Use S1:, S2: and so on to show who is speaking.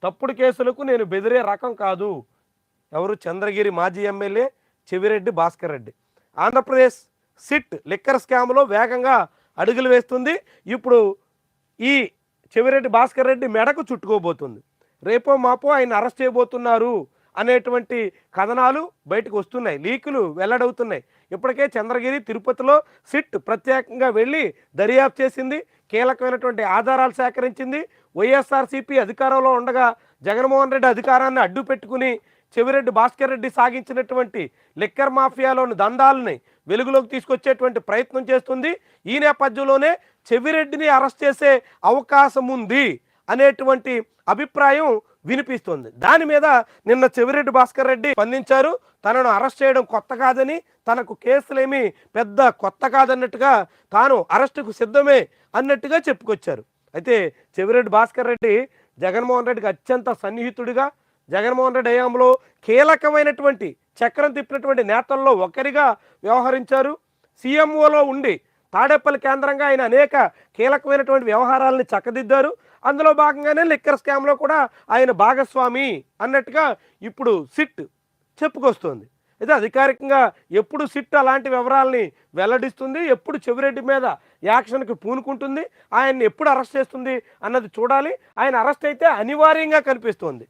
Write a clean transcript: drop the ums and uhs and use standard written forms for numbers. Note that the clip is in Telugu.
S1: తప్పుడు కేసులకు నేను బెదిరే రకం కాదు. ఎవరు? చంద్రగిరి మాజీ MLA Chevireddy Bhaskar Reddy. Andhra Pradesh SIT liquor స్కామ్లో వేగంగా అడుగులు వేస్తుంది. ఇప్పుడు ఈ చెవిరెడ్డి భాస్కర్ రెడ్డి మెడకు చుట్టుకోబోతుంది. రేపో మాపో ఆయన అరెస్ట్ చేయబోతున్నారు అనేటువంటి కథనాలు బయటకు వస్తున్నాయి, లీకులు వెల్లడవుతున్నాయి. ఇప్పటికే చంద్రగిరి, తిరుపతిలో సిట్ ప్రత్యేకంగా వెళ్ళి దర్యాప్తు చేసింది, కీలకమైనటువంటి ఆధారాలు సేకరించింది. వైఎస్ఆర్సీపీ అధికారంలో ఉండగా జగన్మోహన్ రెడ్డి అధికారాన్ని అడ్డు పెట్టుకుని చెవిరెడ్డి భాస్కర్ రెడ్డి సాగించినటువంటి లిక్కర్ మాఫియాలోని దందాలని వెలుగులోకి తీసుకొచ్చేటువంటి ప్రయత్నం చేస్తుంది. ఈ నేపథ్యంలోనే చెవిరెడ్డిని అరెస్ట్ చేసే అవకాశం ఉంది అనేటువంటి అభిప్రాయం వినిపిస్తుంది. దాని మీద నిన్న చెవిరెడ్డి భాస్కర్ రెడ్డి స్పందించారు. తనను అరెస్ట్ చేయడం కొత్త కాదని, తనకు కేసులేమీ పెద్ద కొత్త కాదన్నట్టుగా, తాను అరెస్టుకు సిద్ధమే అన్నట్టుగా చెప్పుకొచ్చారు. అయితే చెవిరెడ్డి భాస్కర్ రెడ్డి జగన్మోహన్ రెడ్డికి అత్యంత సన్నిహితుడిగా, జగన్మోహన్ రెడ్డి హయాంలో కీలకమైనటువంటి చక్రం తిప్పినటువంటి నేతల్లో ఒకరిగా వ్యవహరించారు. సీఎంఓలో ఉండి తాడేపల్లి కేంద్రంగా ఆయన అనేక కీలకమైనటువంటి వ్యవహారాలని చక్కదిద్దారు. అందులో భాగంగానే లిక్కర్ స్కామ్లో కూడా ఆయన భాగస్వామి అన్నట్టుగా ఇప్పుడు సిట్ చెప్పుకొస్తుంది. అయితే అధికారికంగా ఎప్పుడు సిట్ అలాంటి వివరాలని వెల్లడిస్తుంది, ఎప్పుడు చెవిరెడ్డి మీద యాక్షన్కి పూనుకుంటుంది, ఆయన్ని ఎప్పుడు అరెస్ట్ చేస్తుంది అన్నది చూడాలి. ఆయన అరెస్ట్ అయితే అనివార్యంగా కనిపిస్తోంది.